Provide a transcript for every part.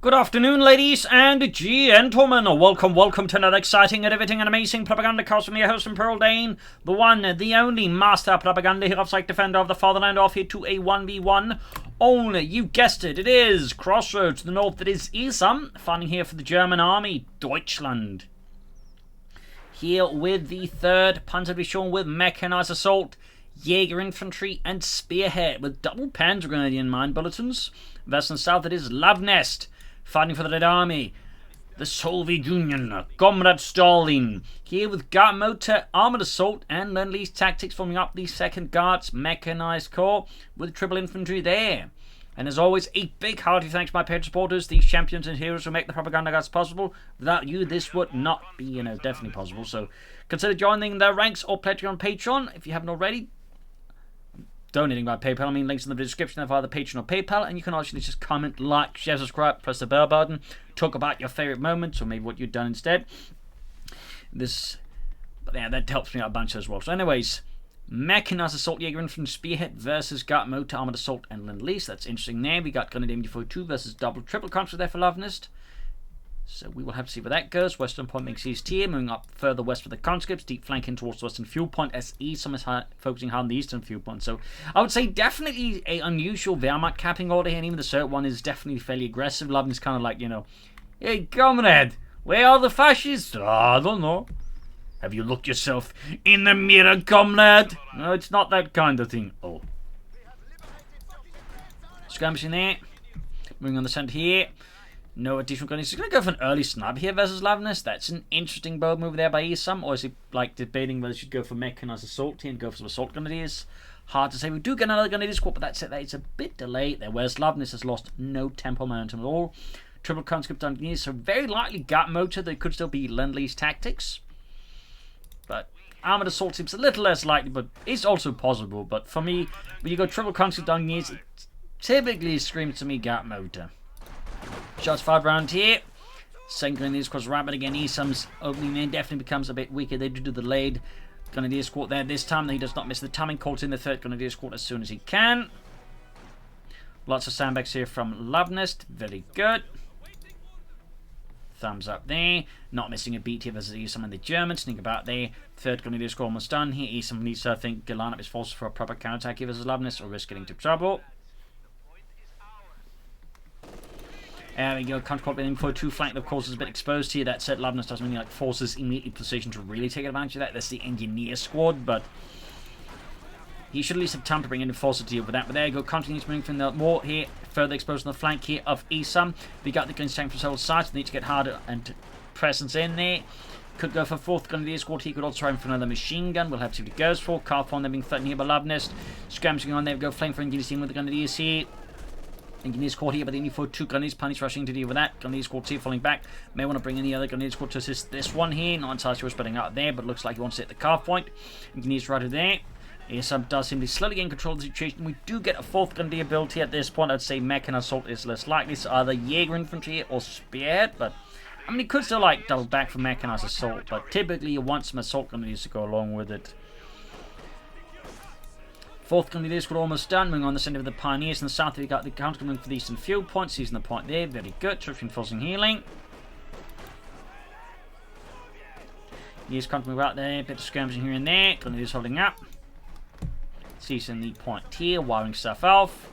Good afternoon, ladies and gentlemen. Welcome to another exciting, riveting, and amazing Propagandacast from your host and Pearl Dane, the one, the only master propaganda hero, psych defender of the fatherland, off here to a 1v1. Only, you guessed it, it is Crossroads. To the north, it is Esam, fighting here for the German army, Deutschland. Here with the 3rd Panzerdivision with mechanized assault, Jaeger infantry, and Spearhead with double Panzer Grenadier mine bulletins. West and south, it is Luvnest, fighting for the Red Army, the Soviet Union, Comrade Stalin. Here with Guard Motor, Armored Assault, and Lend-Lease Tactics, forming up the 2nd Guards Mechanized Corps with triple infantry there. And as always, a big hearty thanks to my paid supporters, these champions and heroes who make the Propagandacast possible. Without you, this would not be, definitely possible. So consider joining their ranks or pledging on Patreon if you haven't already. Donating by PayPal, links in the description of either Patreon or PayPal, and you can actually just comment, like, share, subscribe, press the bell button, talk about your favourite moments, or maybe what you've done instead. That helps me out a bunch as well. So anyways, Mechanized Assault Jaeger Infantry Spearhead versus Guard Motor, Armored Assault, and Lend-Lease. That's interesting there. We got Grenadier MG42 versus triple country there for Luvnest. So we will have to see where that goes. Western point makes east here, moving up further west for the conscripts, deep flanking towards the western fuel point as Esam is focusing hard on the eastern fuel point. So I would say definitely a unusual Wehrmacht capping order here, and even the third one is definitely fairly aggressive. Lubin is kind of like, hey comrade, where are the fascists? I don't know. Have you looked yourself in the mirror, comrade? No, it's not that kind of thing. Oh. Skirmishing there. Moving on the centre here. No additional guns. He's going to go for an early snub here versus Luvnest. That's an interesting bold move there by Esam. Or is he debating whether he should go for mechanized assault here and go for some assault grenadiers? Hard to say. We do get another grenadier squad, but that's it. It's a bit delayed there. Whereas Luvnest has lost no tempo momentum at all. Triple conscript engineers. So very likely Guard Motor. There could still be Lend-Lease Tactics. But armored assault seems a little less likely, but it's also possible. But for me, when you go triple conscript engineers, it typically screams to me Guard Motor. Shots fired around here. Second Grenadier Squad's rapid again. Esam's opening there definitely becomes a bit weaker. They do the delayed Grenadier Squad there this time. He does not miss the timing. Calls in the 3rd Grenadier Squad as soon as he can. Lots of sandbags here from Luvnest. Very good. Thumbs up there. Not missing a beat here versus Esam and the Germans. Sneak about there. 3rd Grenadier Squad almost done here. Esam needs to, I think, line up his forces for a proper counterattack here versus Luvnest or risk getting into trouble. There we go, Counterclock with MG42 flank, of course, is a bit exposed here. That said, Luvnest doesn't really like forces immediately positioned to really take advantage of that. That's the engineer squad, but he should at least have time to bring in the forces to deal with that. But there you go, continues moving from the more here, further exposed on the flank here of Esam. We got the guns tank from several sides, so need to get harder and presence in there. Could go for 4th Grenadier Squad. He could also try for another machine gun. We'll have to see what he goes for. Carphone, they're being threatened here by Luvnest. Scrambling on there, we go flame for engineers team with the Grenadiers here. Engineer Squad here, but they need for 2 Grenadiers. Punish rushing to deal with that. Grenadier Squad here falling back. May want to bring in the other Grenadier Squad to assist this one here. Not entirely sure what's spreading out there, but looks like he wants to hit the carve point. Engineers right there. Esam does seem to slowly gain control of the situation. We do get a 4th Grenadier build here at this point. I'd say mechanized assault is less likely. So either Jaeger infantry or Spearhead, but he could still double back for mechanized assault, but typically you want some assault grenadiers to go along with it. 4th Grenadier Squad almost done. Moving on the centre of the Pioneers. In the south, we got the counter coming for the eastern field point. Seizing the point there. Very good. Terrific enforcing healing. Here's counter move out there. Bit of skirmishing here and there. Grenadiers holding up. Seizing the point here. Wiring stuff off.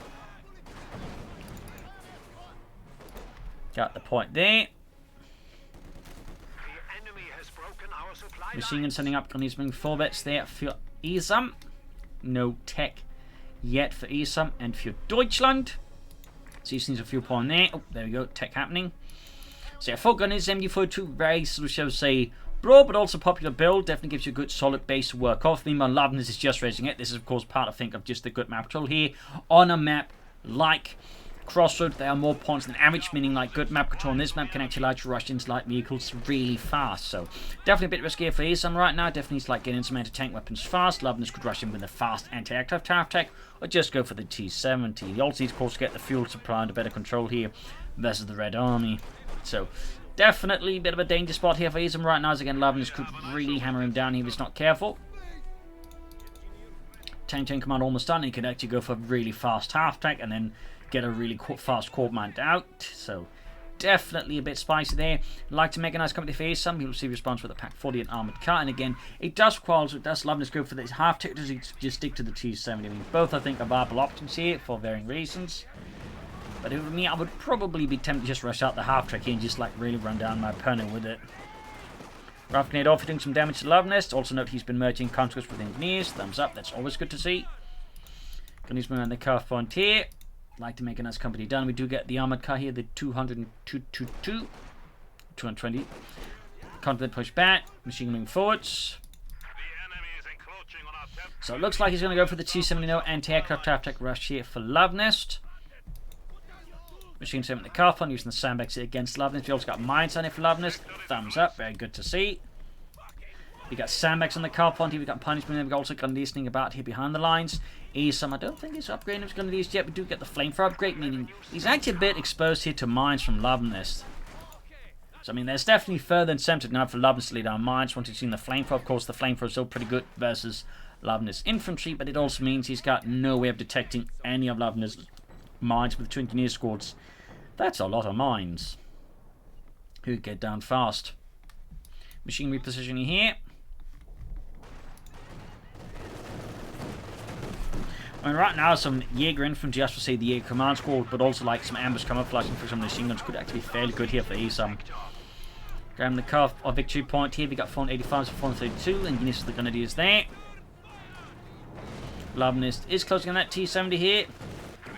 Got the point there. Machine gun sending up. Grenadiers moving forwards there for Esam. No tech yet for Esam and for Deutschland. So you needs a fuel point there. Oh, there we go. Tech happening. So yeah, 4 gunners, MG42, very sort of, shall we say, broad but also popular build. Definitely gives you a good solid base to work off. Meanwhile, Luvnest is just raising it. This is of course part, I think, of just the good map control here. On a map like Crossroads, there are more points than average, meaning like good map control on this map can actually allow you to rush into light vehicles really fast. So definitely a bit riskier for Esam right now. Definitely needs to get in some anti-tank weapons fast. Luvnest could rush in with a fast anti-aircraft tech, or just go for the T-70. The also needs, of course, to get the fuel supply under better control here versus the Red Army. So definitely a bit of a danger spot here for Esam right now, as again Luvnest could really hammer him down if he's not careful. Tank command almost done. He could actually go for a really fast half-tack and then get a really fast command out. So definitely a bit spicy there. Like to make a nice company for Esam. He'll receive a response with a Pack 40 and armoured car. And again, it does require, so it does Luvnest go for this half tick, does he just stick to the T70? I mean, both I think are viable options here for varying reasons. But for me, I would probably be tempted to just rush out the half track here and just like really run down my opponent with it. Rough Grenade off, doing some damage to Luvnest. Also note he's been merging conscripts with engineers. Thumbs up, that's always good to see. Gonna use around the cuff point here. Like to make a nice company done. We do get the armoured car here, the 220. Confident push back. Machine moving forwards. So it looks like he's going to go for the T-70 anti-aircraft attack rush here for Luvnest. Machine 7 the car fund using the sandbags here against Luvnest. We also got mines on it for Luvnest. Thumbs up, very good to see. We got sandbags on the car fund here. We got punishment. We've also got listening about here behind the lines. Esam, I don't think he's upgrading his gun to these yet. We do get the flamethrower upgrade, meaning he's actually a bit exposed here to mines from Luvnest. So I mean, there's definitely further incentive now for Luvnest to lead our mines once he's seen the flamethrower. Of course, the flamethrower is still pretty good versus Luvnest infantry, but it also means he's got no way of detecting any of Luvnest's mines with 2 engineer squads. That's a lot of mines. Who get down fast. Machine repositioning here. I mean, right now, some Jaeger infantry, just to say the Jaeger command squad, but also like some ambush camouflaging for some machine guns could actually be fairly good here for Esam. Grabbing the cuff of victory point here, we got 485 to 432, and Guinness for the Grenadiers there. Luvnest is closing on that T-70 here,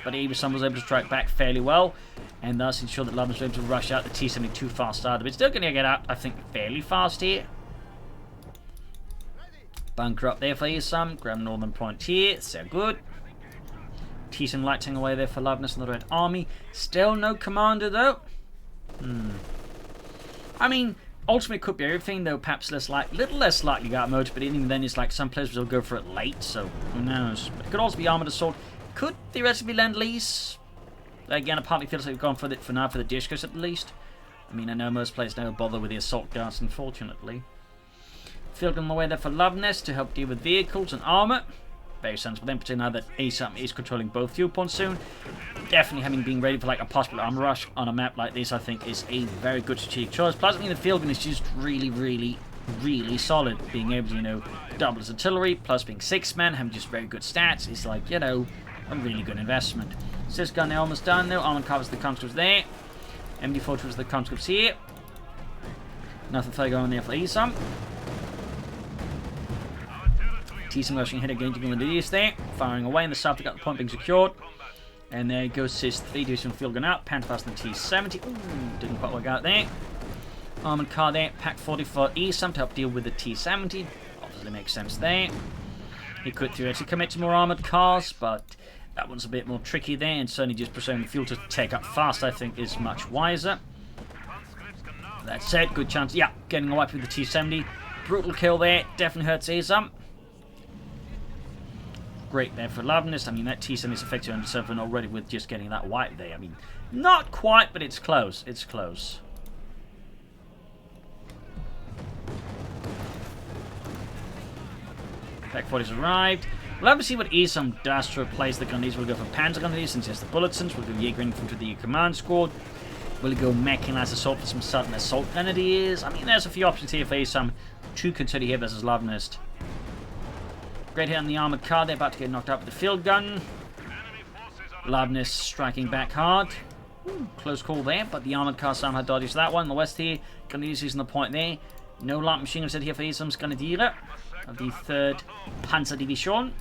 but Esam was able to strike back fairly well, and thus ensure that Luvnest was able to rush out the T-70 too fast out of it. Still going to get out, I think, fairly fast here. Bunker up there for Esam, grab northern point here, so good. T-70 lighting away there for Luvnest and the Red Army. Still no commander though. I mean, ultimately it could be everything though, perhaps little less likely to get outmoted, but even then it's like some players will go for it late, so who knows. But it could also be armored assault. Could theoretically be Lend-Lease. Again, it partly feels like we've gone for it for now for the Discus at least. I mean, I know most players never bother with the assault guards, unfortunately. Field on the way there for Luvnest to help deal with vehicles and armour. Very sensible then, particularly now that Esam is controlling both fuel points soon. Definitely being ready for like a possible armor rush on a map like this, I think, is a very good strategic choice. Plus, I mean, the field gun is just really solid. Being able to, you know, double as artillery, plus being 6-man, having just very good stats, is like, you know, a really good investment. Sis gun now almost done though. Armor covers the conscripts there. MD4 towards the conscripts here. Nothing further going there for Esam. T-70 rushing ahead again, giving the Grenadiers there. Firing away in the south, they got the point being secured. And there goes Sis 3, doing some field gun out. Pantherfast and the T-70. Ooh, didn't quite work out there. Armoured car there. Pack 40 for Esam to help deal with the T-70. Obviously makes sense there. He could theoretically commit to more armoured cars, but that one's a bit more tricky there. And certainly just pursuing the fuel to take up fast, I think, is much wiser. That said, good chance. Yeah, getting a wipe with the T-70. Brutal kill there. Definitely hurts Esam. Great there for Luvnest. I mean, that T-70 is effective on 7 already with just getting that wipe there. I mean, not quite, but it's close. It's close. Pack 40's arrived. We'll have to see what Esam does to replace the Grenadiers. We'll go for Panzer Grenadiers since he has the Bulletins. We'll go Jaeger infantry to the command squad. We'll go mechanized assault for some sudden assault Grenadiers. I mean, there's a few options here for Esam to consider here versus Luvnest. Great hit on the armoured car. They're about to get knocked out with the field gun. Luvnest striking back hard. Ooh, close call there, but the armoured car somehow dodges that one. The west here, Grenadiers using the point there. No light machine gun set here for Esam's Grenadier of the 3rd Panzer Division.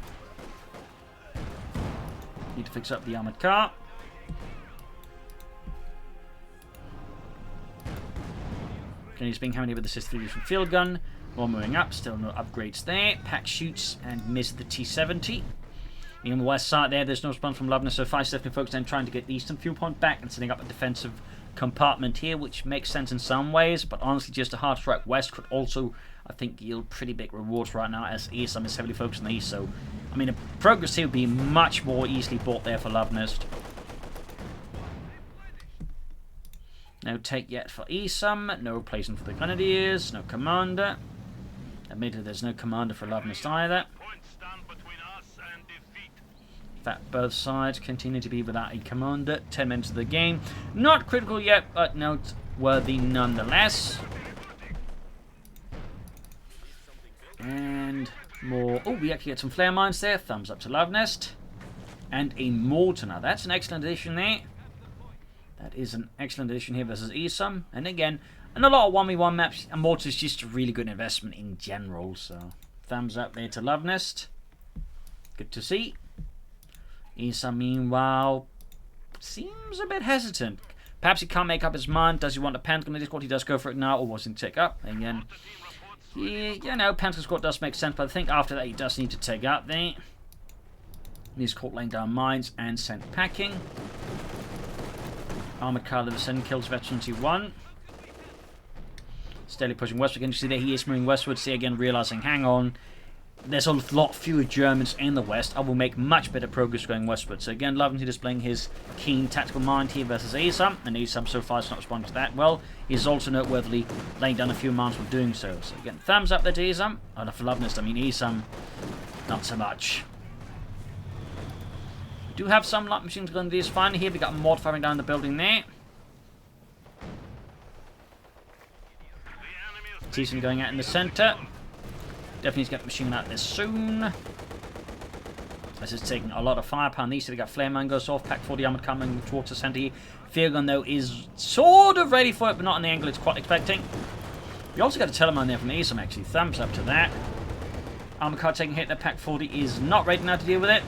Need to fix up the armoured car. Grenadiers being hammered here with the Sis 3 Division field gun. More moving up, still no upgrades there. Pack shoots and misses the T-70. On the west side there, there's no response from Luvnest, so 5 definitely focused on trying to get the eastern fuel point back and setting up a defensive compartment here, which makes sense in some ways, but honestly just a hard strike west could also, I think, yield pretty big rewards right now as Esam is heavily focused on the east, so, I mean, a progress here would be much more easily bought there for Luvnest. No take yet for Esam, no replacement for the Grenadiers, no commander. Admittedly, there's no commander for Luvnest either. In fact, both sides continue to be without a commander. 10 minutes of the game. Not critical yet, but noteworthy nonetheless. And more. Oh, we actually get some flare mines there. Thumbs up to Luvnest. And a mortar. Now, that's an excellent addition there. That is an excellent addition here versus Esam. And again, in a lot of 1v1 maps, a mortar is just a really good investment in general. So, thumbs up there to Luvnest. Good to see. Esam, meanwhile, seems a bit hesitant. Perhaps he can't make up his mind. Does he want a Pentagon escort? He does go for it now, or was he take up? Again, Pentagon escort does make sense, but I think after that he does need to take up there. He's caught laying down mines and sent packing. Armored car level 7 kills veteran T1. Steadily pushing westward. Again, you see there he is moving westward. See again, realizing, hang on. There's a lot fewer Germans in the west. I will make much better progress going westward. So again, Luvnest displaying his keen tactical mind here versus Esam. And Esam so far is not responding to that well. He's also noteworthily laying down a few mines while doing so. So again, thumbs up there to Esam. Oh, no, for Luvnest, I mean Esam, not so much. We do have some light machines going to do this finally here. We got a mod firing down the building there. T7 going out in the center. Definitely get the machine gun out there soon. This is taking a lot of firepower. These two, we got flare mine goes off. Pack 40 armored coming towards the center here. Field gun though is sort of ready for it, but not on the angle it's quite expecting. We also got a telemine there from Esam actually. Thumbs up to that. Armored car taking a hit. The Pack 40 is not ready now to deal with it.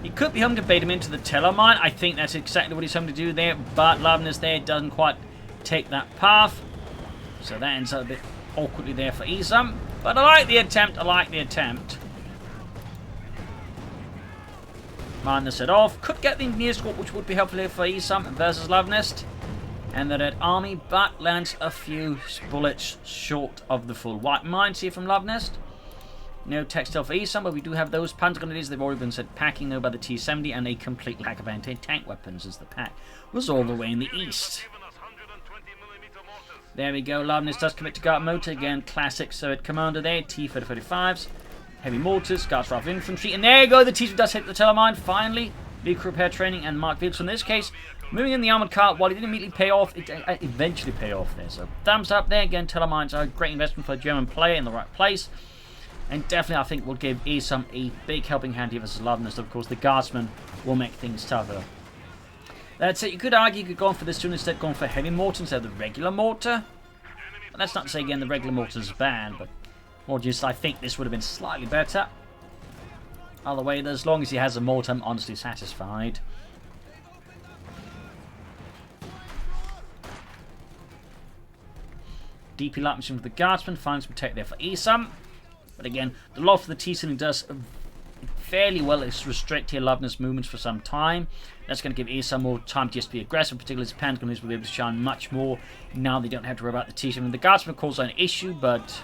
He could be hoping to bait him into the telemine. I think that's exactly what he's hoping to do there, but Luvnest there doesn't quite take that path. So that ends up a bit awkwardly there for Esam. But I like the attempt. Mine the set off. Could get the engineer squad, which would be helpful here for Esam versus Luvnest. And the Red Army, but lands a few bullets short of the full white mines here from Luvnest. No textile for Esam, but we do have those panzer grenades. They've already been sent packing though by the T-70, and a complete lack of anti-tank weapons as the pack was all the way in the east. There we go, Luvnest does commit to guard motor. Again, classic Soviet commander there. T-35s, heavy mortars, guards rifle infantry. And there you go, the T-7 does hit the telemine, finally. Vehicle repair training and marked vehicles. So in this case, moving in the armored car, while it didn't immediately pay off, it eventually pay off there. So thumbs up there. Again, telemines are a great investment for a German player in the right place. And definitely, I think, will give Esam a big helping hand here versus Luvnest. Of course, the guardsmen will make things tougher. That's it. You could argue you could go on for this tune instead, going for heavy mortar instead of the regular mortar. But that's not to say again the regular mortar is bad, but more just I think this would have been slightly better. Either way, as long as he has a mortar, I'm honestly satisfied. DP light machine for the guardsman, finds some tech there for Esam. But again, the loft for the T-7 does fairly well restrict here Luvnest's movements for some time. That's going to give Esam more time to just be aggressive, particularly his Pentagon will be able to shine much more. Now they don't have to worry about the T-7. The guardsmen, of course, are an issue, but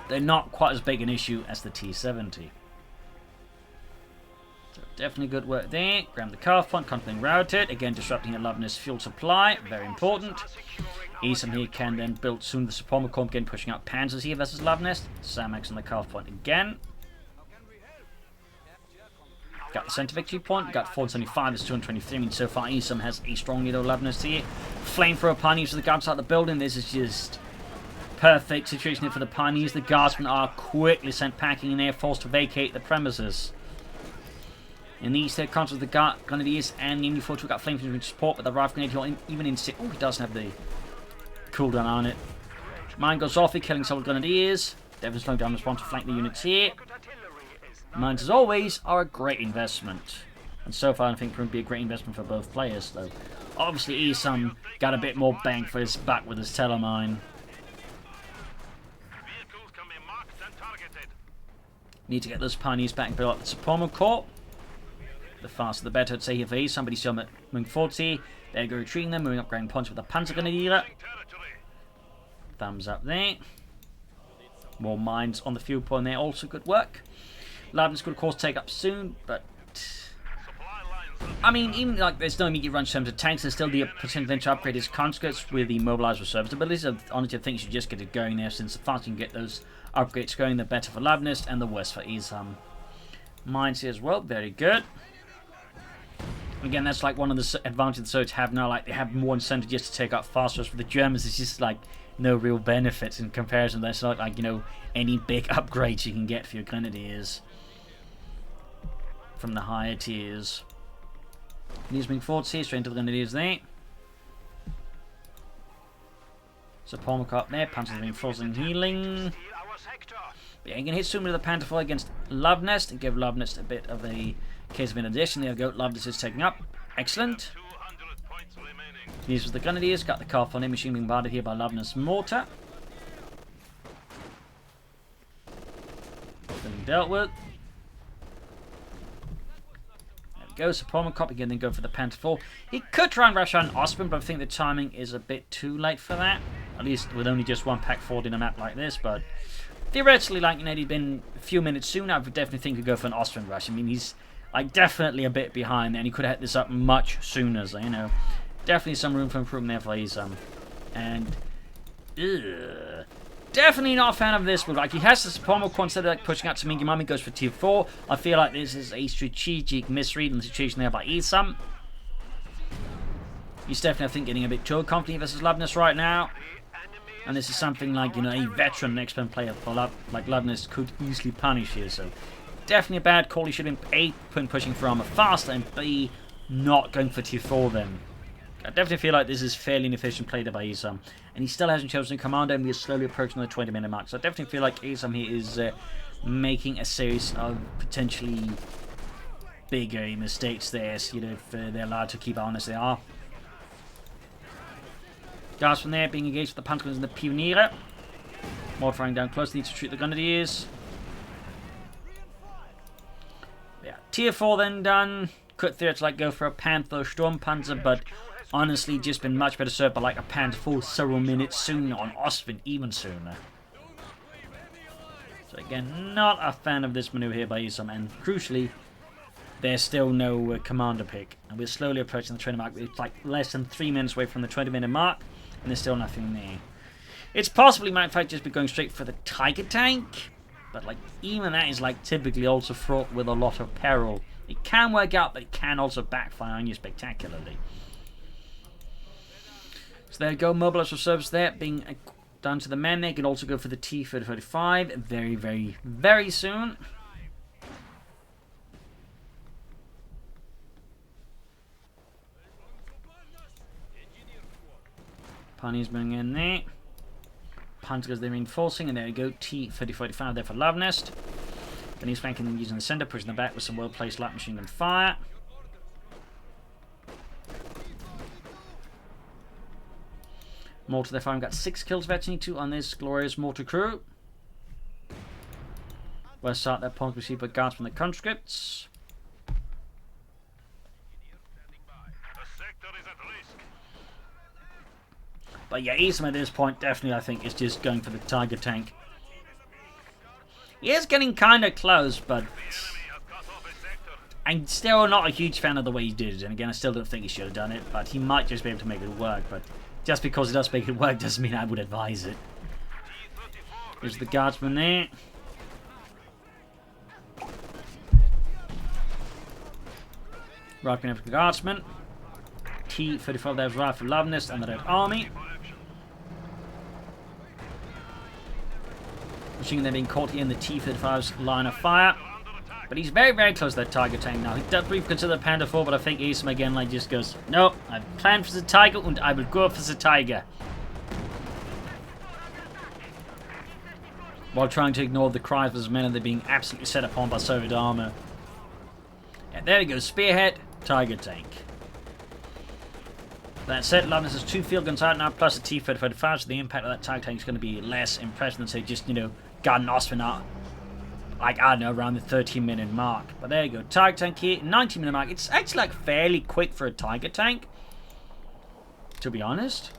they're not quite as big an issue as the T-70. So definitely good work there. Grab the calf point, constantly routed. Again, disrupting a Luvnest's fuel supply. Very important. Esam here can then build soon the Supremo Corps, again pushing out panzers here versus Luvnest. Samax on the calf point again. Got the center victory point, got 475, there's 223. I mean, so far Esam has a strong lead over Luvnest here. Flamethrower pioneers for the guards out the building. This is just perfect situation here for the pioneers. The guardsmen are quickly sent packing and they are forced to vacate the premises. In the east, here comes with the Grenadiers and the MU-42. We've got flamethrower support, but the rifle grenadier even in... Oh, he doesn't have the cooldown on it. Mine goes off, killing several Grenadiers. Definitely slowing down the response to flank the units here. Mines, as always, are a great investment. And so far, I think it would be a great investment for both players, though. Obviously, Esam got a bit more bang for his buck with his telemine. Need to get those pioneers back and build up the Supremo Corps. The faster the better, I'd say here for Esam. Somebody still moving forward here. There you go, retreating them, moving up ground points with the Panzer Grenadier. Thumbs up there. More mines on the fuel point there, also good work. Luvnest could of course take up soon, but I mean, even like there's no immediate run to tanks, there's still the potential to upgrade his conscripts with the mobilized reserves abilities. Honestly, I think you should just get it going there, since the faster you can get those upgrades going, the better for Luvnest and the worse for Esam. Mines here as well, very good. Again, that's like one of the advantages the Soviets have now, like they have more incentive just to take out faster. For the Germans, it's just like no real benefits in comparison. That's not like, you know, any big upgrades you can get for your grenadiers from the higher tiers. These moving forwards here, straight into the grenadiers there. So Pomacop there, Panzers reinforcing healing. But yeah, you can hit soon with the Panther Four against Luvnest and give Luvnest a bit of a case of an addition. There we go, Luvnest is taking up. Excellent. These was the grenadiers, got the Carphone machine being bombarded here by Luvnest's mortar. Being dealt with. There we go, so Pomacop again, then go for the Panther 4. He could try and rush on Osman, but I think the timing is a bit too late for that. At least with only just one pack forward in a map like this, but theoretically, like, you know, he'd been a few minutes sooner, I would definitely think he'd go for an Austrian rush. I mean, he's like definitely a bit behind there, and he could have hit this up much sooner, so, you know, definitely some room for improvement there for Esam. And definitely not a fan of this move. Like, he has this Pomacop instead of like pushing out to Mingy Mummy, goes for tier 4. I feel like this is a strategic misread in the situation there by Esam. He's definitely, I think, getting a bit too confident versus Luvnest right now. And this is something like, you know, a veteran expert player for like Luvnest could easily punish here. So definitely a bad call. He should have been A, pushing for armor faster, and B, not going for tier 4 then. I definitely feel like this is fairly inefficient play there by Esam. And he still hasn't chosen a commander, and we are slowly approaching the 20-minute mark. So I definitely feel like Esam here is making a series of potentially bigger mistakes there, you know, if they're allowed to keep on as they are. Guards from there being engaged with the Pantherons and the Pioneer. Mortaring down close, need to treat the Grenadiers. Yeah, tier 4 then done. Could theoretically like go for a Panther Sturmpanzer, but honestly just been much better served by like a Panther 4 several minutes sooner on Ostwind, even sooner. So again, not a fan of this maneuver here by Esam, and crucially, there's still no commander pick. And we're slowly approaching the 20 mark. It's like less than 3 minutes away from the 20-minute mark, and there's still nothing there. It's possibly, might in fact, just be going straight for the Tiger Tank, but like even that is like typically also fraught with a lot of peril. It can work out, but it can also backfire on you spectacularly. So there you go, mobilize reserves there being done to the men. They can also go for the T-3035 very, very, very soon. Pioneers bring in there. Panzers they're reinforcing, and there you go, T-3045 there for Luvnest. Then he's flanking them using the center, pushing them back with some well-placed light machine gun fire. Mortar there firing, got 6 kills virtually, 2 on this glorious mortar crew. West side their points received by guards from the conscripts. But yeah, Esam at this point definitely, I think, is just going for the Tiger Tank. He is getting kind of close, but I'm still not a huge fan of the way he did it. And again, I still don't think he should have done it, but he might just be able to make it work. But just because he does make it work doesn't mean I would advise it. There's the guardsman there. Right being the guardsman. T-35 there's right for Luvnest and the Red Army. Machine gun being caught here in the T-35's line of fire. But he's very, very close to that Tiger Tank now. He does briefly consider the Panther 4, but I think Esam again like just goes, no, I've planned for the Tiger and I will go for the Tiger. While trying to ignore the cries of his men and they're being absolutely set upon by Soviet armor. Yeah, there we go, Spearhead, Tiger Tank. That said, Luvnest has 2 field guns out now, plus a T-35, so the impact of that Tiger Tank is going to be less impressive than, say, just, you know, got an Ostwind out, like, I don't know, around the 13-minute mark. But there you go, Tiger Tank here, 19-minute mark. It's actually, like, fairly quick for a Tiger Tank, to be honest.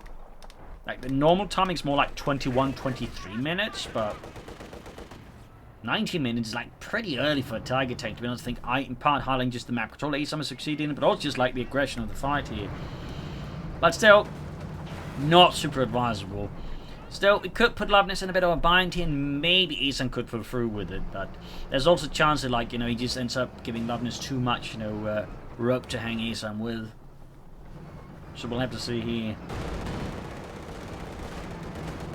Like, the normal timing is more like 21, 23 minutes, but 19 minutes is, like, pretty early for a Tiger Tank, to be honest. I think in part highlighting just the map control Esam is succeeding, but also just, like, the aggression of the fight here. But still, not super advisable. Still, it could put Luvnest in a bit of a bind here, and maybe Esam could pull through with it, but there's also a chance that, like, you know, he just ends up giving Luvnest too much, you know, rope to hang Esam with. So we'll have to see here.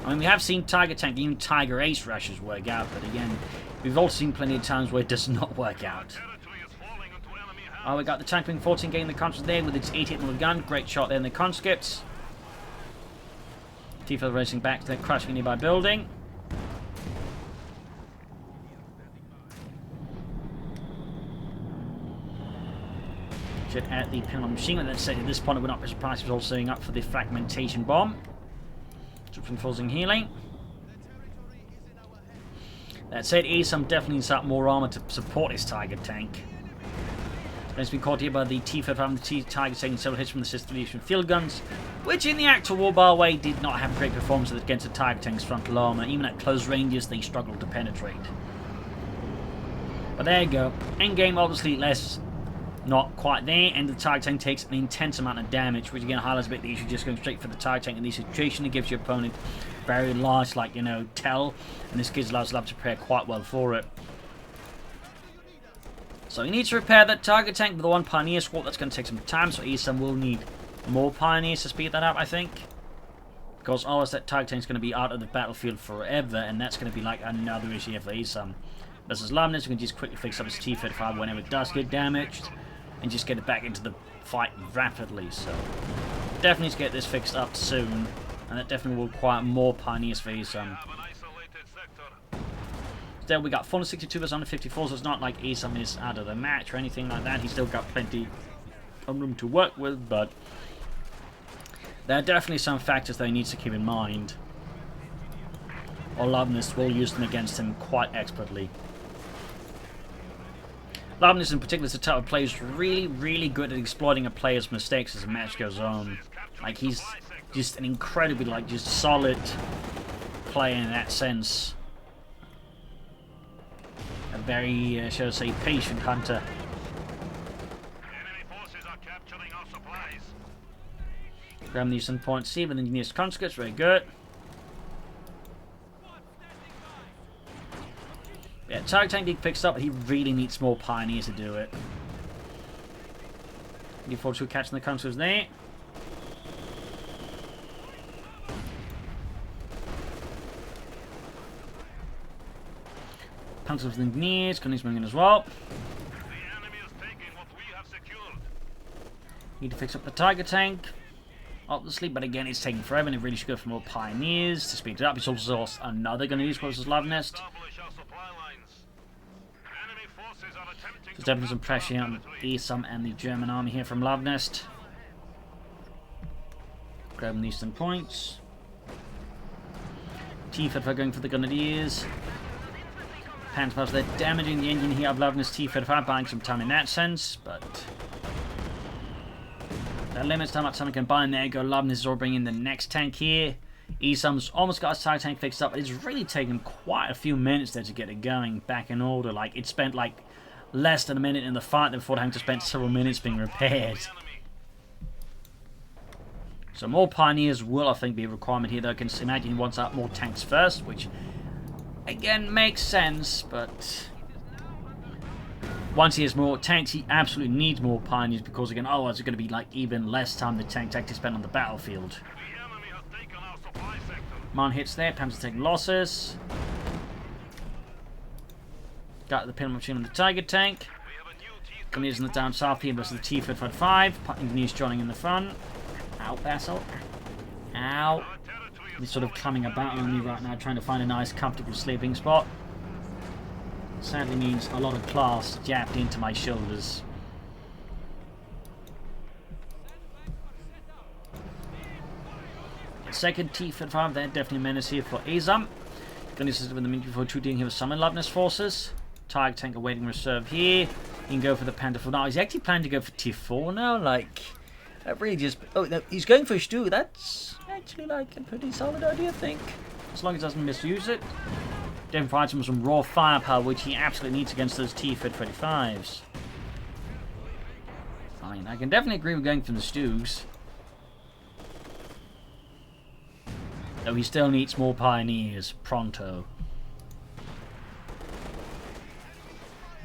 I mean, we have seen Tiger Tank, even Tiger Ace rushes work out, but again, we've also seen plenty of times where it does not work out. Oh, we got the tank wing 14 getting the conscripts there with its 88mm gun. Great shot there in the conscripts. T-Field racing back, they're crushing a nearby building. Should at the penalty machine gun. Let's say at this point, I would not be surprised if it was all setting up for the fragmentation bomb. From forcing healing. That said, Esam definitely needs up more armor to support his Tiger tank. It's been caught here by the T-55 and the Tiger taking several hits from the system field guns, which in the actual war, by the way, did not have great performance against the Tiger tank's frontal armor. Even at close ranges, they struggled to penetrate. But there you go. Endgame, obviously, less. Not quite there, and the Tiger tank takes an intense amount of damage, which again highlights a bit the issue just going straight for the Tiger tank in this situation. It gives your opponent very large, like, you know, tell, and this gives allows Love to prepare quite well for it. So he needs to repair that Tiger tank with the one Pioneer squad. That's going to take some time, so Esam will need more Pioneers to speed that up, I think. Because otherwise that Tiger tank is going to be out of the battlefield forever, and that's going to be like another issue for Esam. This is Luvnest, we can just quickly fix up his T-55 whenever it does get damaged, and just get it back into the fight rapidly. So definitely need to get this fixed up soon, and that definitely will require more Pioneers for Esam. Still, we got 462 versus 154, so it's not like Esam is out of the match or anything like that. He's still got plenty of room to work with, but there are definitely some factors that he needs to keep in mind, or Luvnest will use them against him quite expertly. Luvnest in particular is the type of player who's really, really good at exploiting a player's mistakes as the match goes on. Like, he's just an incredibly, like, just solid player in that sense. A very, shall I say, patient hunter. Grab these some points C with the nearest conscripts, very good. Yeah, Tiger tank did fixed up, but he really needs more Pioneers to do it. D4 2 catching the conscripts there. Conscripts with engineers, Gunny's moving in as well. Need to fix up the Tiger tank, obviously, but again, it's taking forever, and it really should go for more Pioneers to speed it up. It's also lost another Gunny's versus Luvnest. There's definitely some pressure on Esam and the German army here from Luvnest. Grabbing these 10 points. T-55 going for the Grenadiers. Panzers, they're damaging the engine here of Luvnest T-55, buying some time in that sense, but that limits how much time I can buy, and there you go. Luvnest is all bringing in the next tank here. Esam's almost got his Tiger tank fixed up, but it's really taken quite a few minutes there to get it going back in order. Like, it spent like less than a minute in the fight before having to spend several minutes being repaired. So more Pioneers will, I think, be a requirement here, though. I can imagine he wants out more tanks first, which again makes sense, but once he has more tanks, he absolutely needs more Pioneers, because again, otherwise it's going to be like even less time the tanks actually spend on the battlefield. Mine hits there, Panzers take losses. Got the penalty machine on the Tiger tank. Engineers in the down south here versus the T-55. Engineers joining in the front. Ow, Basil. Ow. He's sort of coming about on me right now, trying to find a nice, comfortable sleeping spot. Sadly means a lot of class jabbed into my shoulders. Second T-55, they're definitely a menace here for Esam. Gunny system with the minute before 2 dealing here with summon Luvnest forces. Tiger tank awaiting reserve here. He can go for the Panther 4 now. He's actually planning to go for T4 now. Like, that really just. Oh, no, he's going for Stu. That's actually like a pretty solid idea, I think. As long as he doesn't misuse it. Then provides him some raw firepower, which he absolutely needs against those T-55s. I mean, I can definitely agree with going for the Stews. Though he still needs more pioneers. Pronto.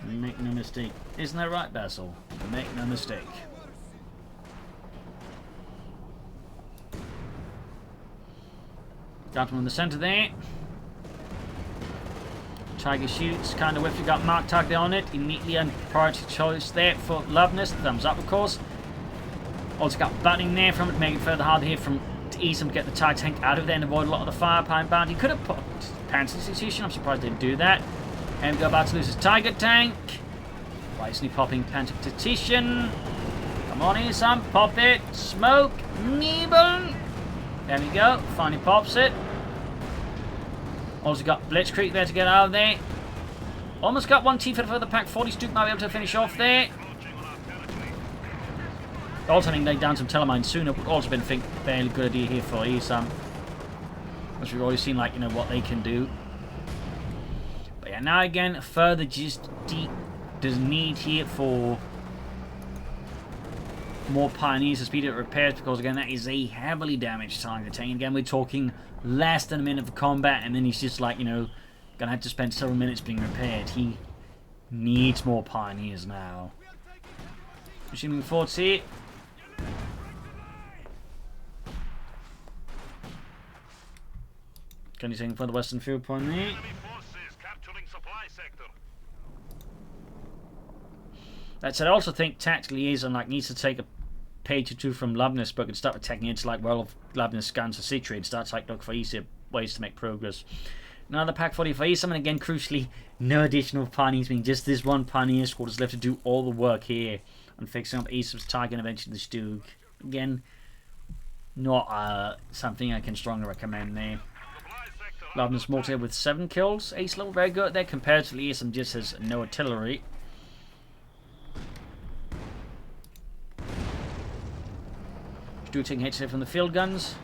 Make no mistake. Isn't that right, Basil? Make no mistake. Got one in the centre there. Tiger shoots, kind of whiff. You got Mark tagged on it. Immediately on priority choice there for Luvnest. Thumbs up, of course. Also got butting there from it, making it further harder here from Esam to get the tag tank out of there and avoid a lot of the firepower bound. He could have put pants institution. I'm surprised they didn't do that. And we go about to lose his tiger tank. Wisely popping pants institution. Come on, Esam, pop it. Smoke. Nebel. There we go. Finally pops it. Also got Blitzkrieg there to get out of there. Almost got one T-Fed for the pack 40. Stuke might be able to finish off there. Also, I think laid down some telemines sooner would also been a fairly good idea here for Esam. As we've already seen, like, you know, what they can do. But yeah, now again, further just deep does need here for more pioneers to speed up repairs, because again, that is a heavily damaged target tank. Again, we're talking less than a minute of combat, and then he's just like, you know, gonna have to spend several minutes being repaired. He needs more pioneers now. Machine forwards here. Can you take for the western field point there? That said, I also think tactically Esam like needs to take a page or two from Luvnest book and start attacking it. Like, well, Luvnest scans the situation, starts like look for easier ways to make progress. Another pack 40 for Esam, and again, crucially, no additional pioneers, being just this one pioneer squad is left to do all the work here and fixing up Esam's target and eventually the Stug. Again, not something I can strongly recommend there. Luvnest Mortar with 7 kills, ace level, very good there. Comparatively, Esam just has no artillery. Stug taking hits here from the field guns.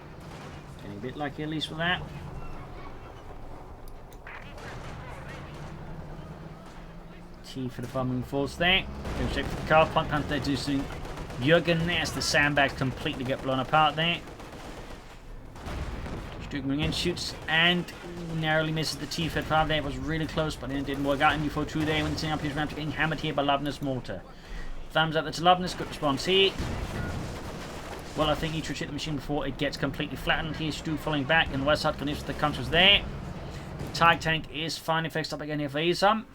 Getting a bit lucky at least with that. T for the far moving forwards there. Go straight for the car. Punk Panther there do soon. Jürgen there as the sandbags completely get blown apart there. Stug moving in, shoots and narrowly misses the T-Fed 5 there. It was really close, but it didn't work out. And before 2 there, when seeing up his ramp, getting hammered here by Luvnest Mortar. Thumbs up there to Luvnest. Good response here. Well, I think he should hit the machine before it gets completely flattened. Here's Stu falling back, and the west side connects with the counters there. Tag tank is finally fixed up again here for Esam.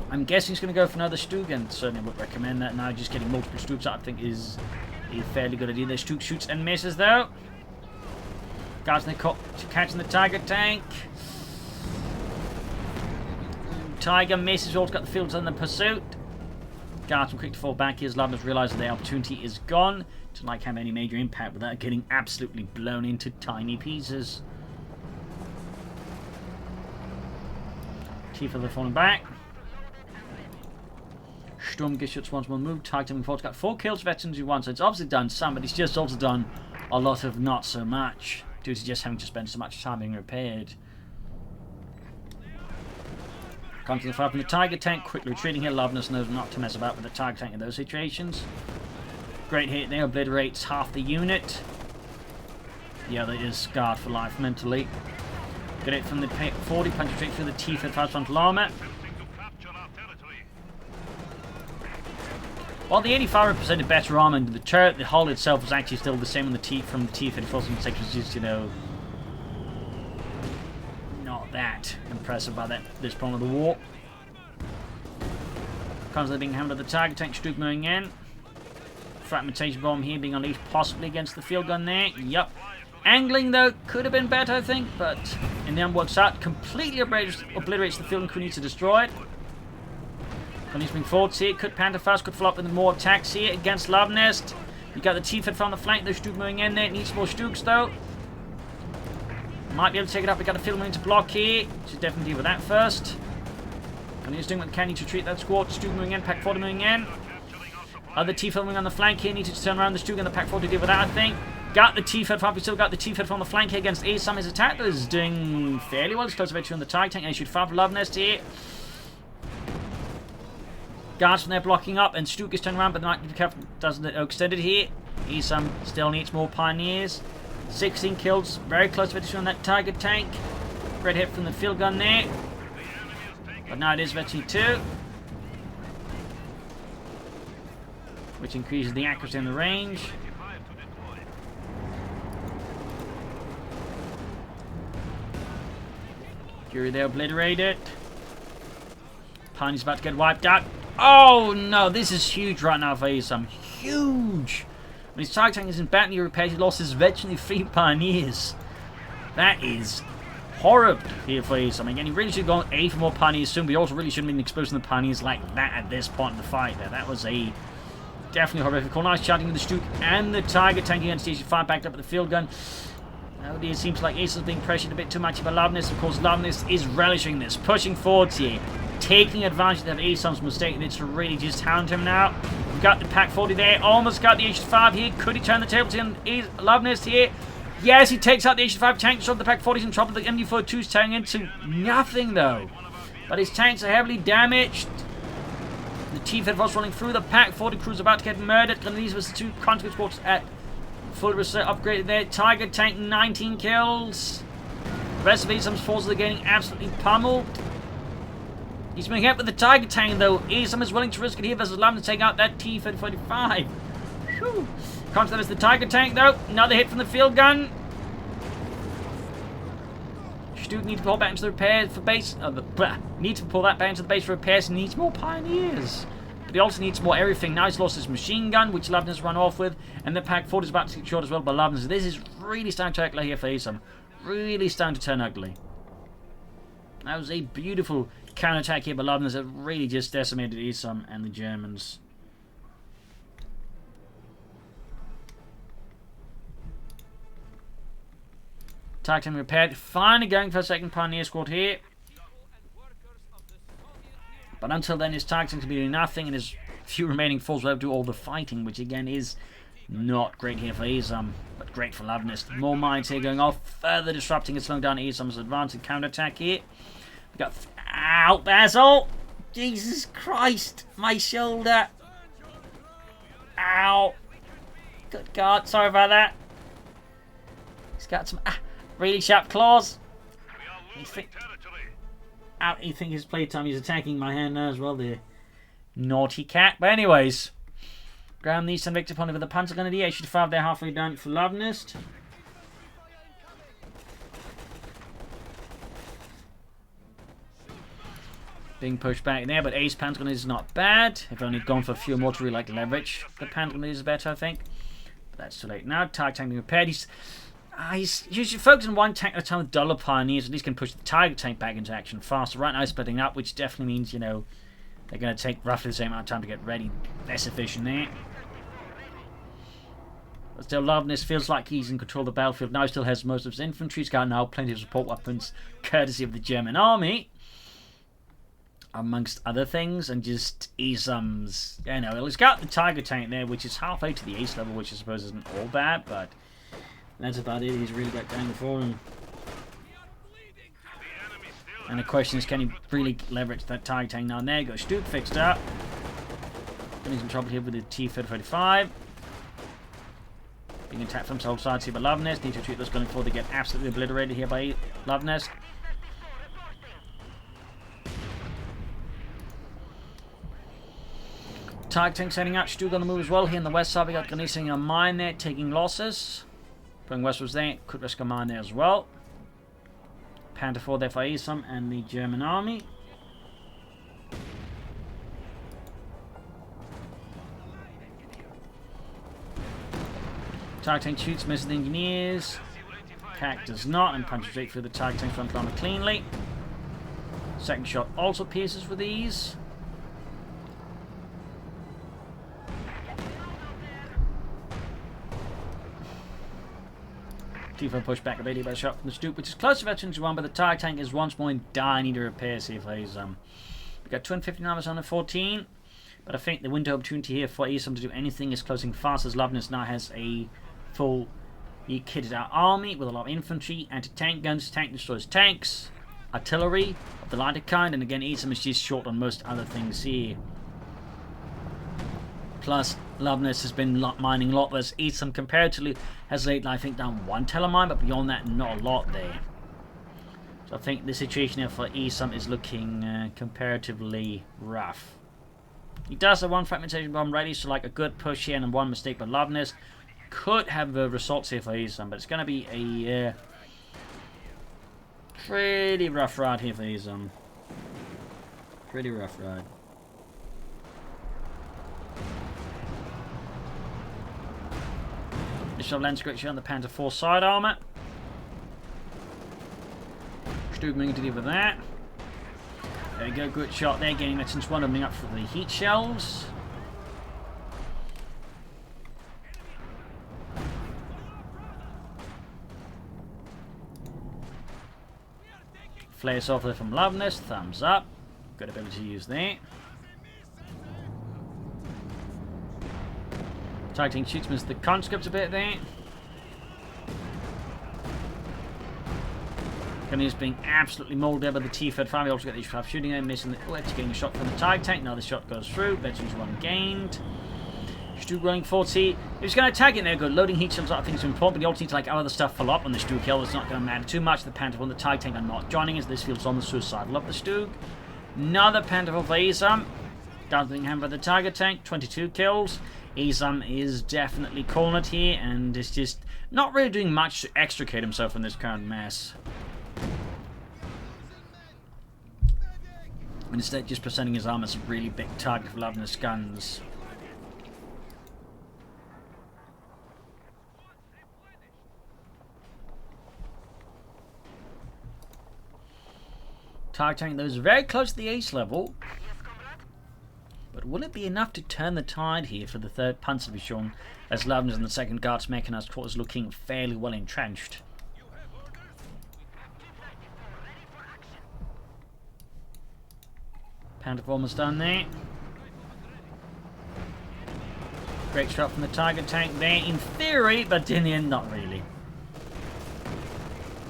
I'm guessing he's going to go for another Stug, and certainly would recommend that now. Just getting multiple Stugs out, I think, is a fairly good idea. The Stug shoots and misses, though. Guards in the catching the Tiger tank. Tiger misses, also got the fields on the pursuit. Guards were quick to fall back here as Luvnest realizes the opportunity is gone. Doesn't like have any major impact without getting absolutely blown into tiny pieces. T-Fed falling back. Sturm gets once more moved. Targeting forward. Got 4 kills, veterans who won, so it's obviously done some, but it's just also done a lot of not so much, due to just having to spend so much time being repaired. Comes to the fire from the Tiger tank, quickly retreating here. Luvnest knows not to mess about with the Tiger tank in those situations. Great hit there, obliterates half the unit. The other is scarred for life mentally. Good hit from the 40, punches straight through the T-Fed fast frontal armor. While the 85 represented better armor than the turret, the hull itself was actually still the same on the from the T-Fed forcing which was just, you know, not that impressive by this point of the war. Constantly being hammered at the target tank, Stug moving in. Fragmentation bomb here being unleashed possibly against the field gun there. Yup. Angling though could have been better, I think, but in the end works out. Completely obliterates the field and crew needs to destroy it. He's moving forwards here. Could Panther fast, could follow up with more attacks here against Luvnest. You got the T-Fed from the flank. There's Stug moving in there. It needs more Stugs though. Might be able to take it up. We got a field moving to block here. Should definitely deal with that first. And he's doing what they can to retreat that squad. Stug moving in. Pack 40 moving in. Other T-Fed moving on the flank here. Need to turn around the Stug and the Pack 40 to deal with that, I think. Got the T-Fed from. We still got the T-Fed from the flank here against Esam. His attack is doing fairly well. It's close eventually on the Tiger tank. And he should fire for Luvnest here. Guards from there blocking up, and Stug is turning around, but the might be careful, doesn't extend it here. Esam still needs more pioneers. 16 kills, very close to on that Tiger tank. Great hit from the field gun there. But now it is virtually 2. Which increases the accuracy and the range. Fury there obliterated. Pioneer's about to get wiped out. Oh no, this is huge right now for Esam. Huge! When his Tiger tank isn't badly repaired, he lost his virtually 3 Pioneers. That is horrible here for Esam. Again, he really should have gone A for more Pioneers soon, but he also really shouldn't have been exposing the Pioneers like that at this point in the fight there. That was a definitely horrific call. Nice shouting with the Stuke and the Tiger tank against Station 5 backed up with the field gun. Now it seems like Esam's being pressured a bit too much by Luvnest. Of course, Luvnest is relishing this, pushing forwards here, taking advantage of Esam's mistake, and it's really just hound him now. We've got the Pack 40 there, almost got the H5 here. Could he turn the tables in Luvnest here? Yes, he takes out the H5 tank, so the Pack 40's in trouble. The MD42's turning into nothing though. But his tanks are heavily damaged. The T-Fed was rolling through. The Pack 40 crew's about to get murdered. Grenadiers versus 2 Contact Squads at full reserve upgraded there. Tiger tank 19 kills. The rest of Esam's forces are getting absolutely pummeled. He's being hit with the Tiger tank though. Esam is willing to risk it here versus Luvnest to take out that T-45. Whew. Comes as the Tiger tank though. Another hit from the field gun. Stuke needs to pull back into the repairs for base. Needs to pull that back into the base for repairs and needs more Pioneers. But he also needs more everything. Now he's lost his machine gun, which Luvnest run off with, and the Pack 40 is about to get shot as well by Luvnest. This is really starting to ugly here for Esam. Really starting to turn ugly. That was a beautiful counterattack here by Luvnest that really just decimated Esam and the Germans. Tiger tank repaired. Finally going for a second Pioneer squad here. But until then, his Tiger tanks will be doing nothing, and his few remaining forces will do all the fighting, which again is not great here for Esam, but great for Luvnest. More mines here going off, further disrupting and slowing down Esam's advance and counterattack here. We got ow, Basil! Jesus Christ, my shoulder! Ow! Good God, sorry about that. He's got some really sharp claws. You think his playtime, he's attacking my hand now as well, the naughty cat. But anyways, Graham needs some victory point with the Panzer Grenadier. H5 there halfway down for Luvnest. Being pushed back there, but Ace Panzer Grenadier is not bad. If only gone for a few more to really like leverage. The Panzer Grenadier is better, I think. But that's too late now. Tiger tank being repaired. He's usually focusing on one tank at a time with duller Pioneers. At least can push the Tiger tank back into action faster. Right now, he's splitting up, which definitely means, you know, they're going to take roughly the same amount of time to get ready. Less efficient there. But still, Luvnest feels like he's in control of the battlefield. Now he still has most of his infantry. He's got now plenty of support weapons, courtesy of the German army. Amongst other things, and just Esam's, you know, he's got the Tiger tank there, which is halfway to the ace level, which I suppose isn't all bad, but that's about it. He's really got going for him. And the question is, can he really leverage that Tiger tank? Now, there you go. Stuke fixed up. Getting some trouble here with the T-35. Being attacked from all sides here by Luvnest. Need to treat those going forward. They get absolutely obliterated here by Luvnest. Tiger tank setting up. Stuke on the move as well. Here in the west side, we got Grenadiers sitting on a mine there, taking losses. Going westwards there, could risk a mine there as well. Panther 4 there for Esam and the German army. Tiger tank shoots, misses the engineers. Cac does not, and punches straight through the Tiger tank front armor cleanly. Second shot also pierces with ease. T4 push back a bit by a shot from the Stuke, which is close to veterans one, but the Tiger tank is once more in dire need of repairs here for Esam. We've got 250 numbers on the 14, but I think the window of opportunity here for Esam to do anything is closing fast, as Luvnest now has a full kitted out army with a lot of infantry, anti-tank guns, tank destroyers tanks, artillery of the lighter kind, and again Esam is just short on most other things here. Plus, Luvnest has been mining a lot, whereas Esam comparatively has lately, I think, done 1 telemine, but beyond that, not a lot there. So I think the situation here for Esam is looking comparatively rough. He does have 1 fragmentation bomb ready, so like a good push here and 1 mistake by Luvnest could have results here for Esam, but it's going to be a pretty rough ride here for Esam. Pretty rough ride. Initial lens correction on the Panther 4 side armor. Stug moving to deal with that. There we go, good shot there, getting Mettons 1 opening up for the heat shells. Flares off there from Luvnest, thumbs up. Good ability to use there. Targeting shoots missed the conscripts a bit there. Gunny being absolutely mauled there by the T-35. We also get the H5 shooting there, missing the... Oh, actually getting a shot from the Tiger tank. Now the shot goes through. Veterans 1 gained. Stug running forward. See, he's going to tag it there. Good. Loading heat shells, I think is important, but you also need to like other stuff follow up on the Stug kill. It's not going to matter too much. The Panther 1, the Tiger tank are not joining as this field's on the suicidal of the Stug. Another Panther for Esam. Dancing hand by the Tiger tank. 22 kills. Esam is definitely cornered here and is just not really doing much to extricate himself from this current mess. Instead, just presenting his arm as a really big target for Luvnest's guns. Target tank that was very close to the ace level. But will it be enough to turn the tide here for the 3rd Panzer to be shown, as Luvnest and the 2nd Guards Mechanized Corps is looking fairly well entrenched? Panther almost done there. Great shot from the Tiger tank there in theory, but in the end not really.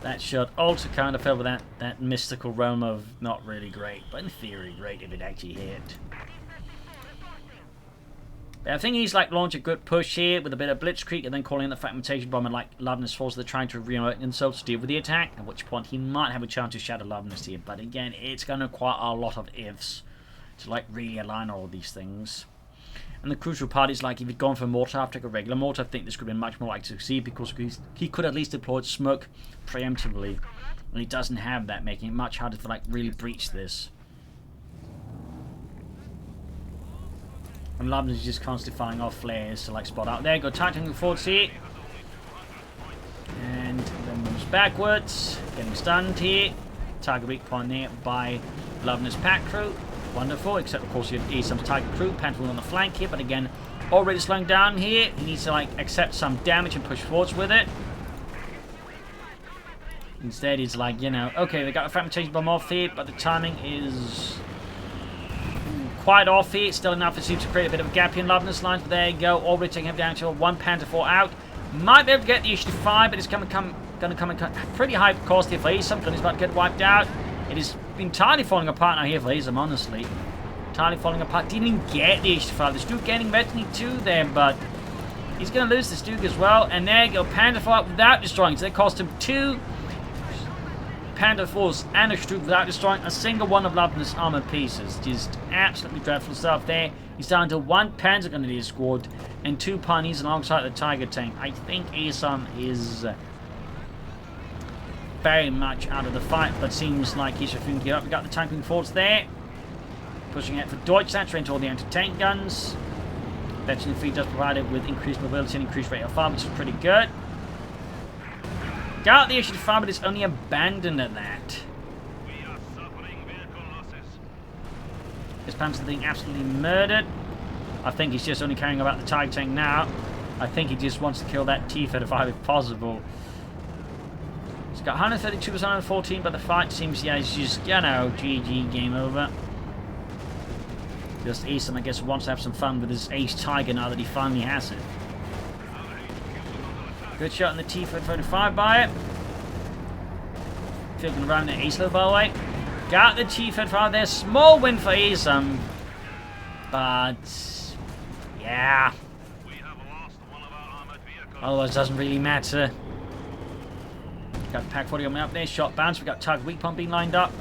That shot also kind of fell with that mystical realm of not really great, but in theory great if it actually hit. But I think he's like launch a good push here with a bit of blitzkrieg and then calling in the fragmentation bomb, and like Luvnest forces they're trying to reunite themselves to deal with the attack, at which point he might have a chance to shatter Luvnest here. But again, it's going to require a lot of ifs to like really align all of these things. And the crucial part is like if he'd gone for a mortar after a regular mortar, I think this could have been much more likely to succeed because he could at least deploy smoke preemptively, and he doesn't have that, making it much harder to like really breach this. And Luvnest is just constantly firing off flares to like spot out there. Go Titan forward here. And then moves backwards. Getting stunned here. Target weak point there by Luvnest's pack crew. Wonderful, except of course you have Esam's Tiger crew. Panther on the flank here, but again, already slowing down here. He needs to like accept some damage and push forwards with it. Instead he's like, you know, okay, they got a fragmentation bomb off here, but the timing is quite off here. It's still enough, it seems to create a bit of a gap in Luvnest's lines, but there you go. Already taking him down to 1 Panther 4 out. Might be able to get the issue to 5, but it's going to come at pretty high cost here for Esam, because he's about to get wiped out. It is entirely falling apart now here for Esam, honestly. Entirely falling apart. Didn't even get the issue to 5. The Stug gaining Metany 2 there, but he's going to lose the Stug as well. And there you go, Panther 4 out without destroying. So they cost him 2 Panther 4s and a Stug without destroying a single one of Luvnest's armor pieces. Just absolutely dreadful stuff there. He's down to 1 Panzer Grenadier squad and 2 Pawnees alongside the Tiger tank. I think Esam is very much out of the fight, but seems like he's refusing to give up. We got the tanking forwards there. Pushing it for Deutschland, straight into all the anti-tank guns. Veteran fleet does provide it with increased mobility and increased rate of fire, which is pretty good. Got the issue to fire, but it's only abandoned at that. This Panther being absolutely murdered. I think he's just only caring about the Tiger tank now. I think he just wants to kill that T-35 if possible. He's got 132% on 14, but the fight seems, yeah, it's just, you know, GG, game over. Just Esam, I guess, wants to have some fun with his ace Tiger now that he finally has it. Good shot on the T-35 by it. Flipping around the ace level, by the way. Got the T-35 there. Small win for Esam. But, yeah. Otherwise, it doesn't really matter. Got pack 40 on me up there. Shot bounce. We got target weak pump being lined up.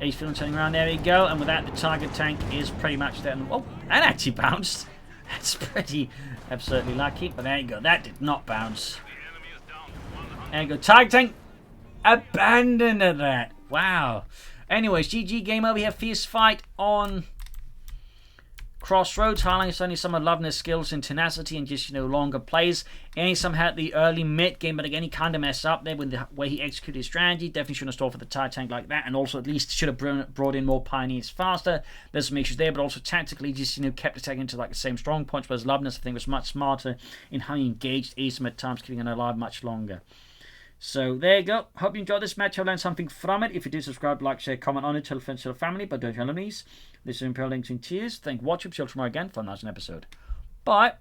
Ace feeling turning around. There we go. And with that, the target tank is pretty much dead. Oh, that actually bounced. That's pretty absurdly lucky. But there you go. That did not bounce. There you go. Target tank abandoned that. Wow. Anyways, GG game over here. Fierce fight on Crossroads, highlighting only some of Luvnest's skills and tenacity and just, longer plays. Esam had the early mid game, but again, he kind of messed up there with the way he executed his strategy. Definitely shouldn't have stalled for the TIE tank like that, and also at least should have brought in more pioneers faster. There's some issues there, but also tactically just, kept attacking to like the same strong points, whereas Luvnest, I think, was much smarter in how he engaged Esam at times, keeping him alive much longer. So there you go. Hope you enjoyed this match. I learned something from it. If you do, subscribe, like, share, comment on it, tell friends, tell family, but don't tell enemies. This is Imperial Links in Tears. Thank you for watching. See you tomorrow again for another episode. Bye.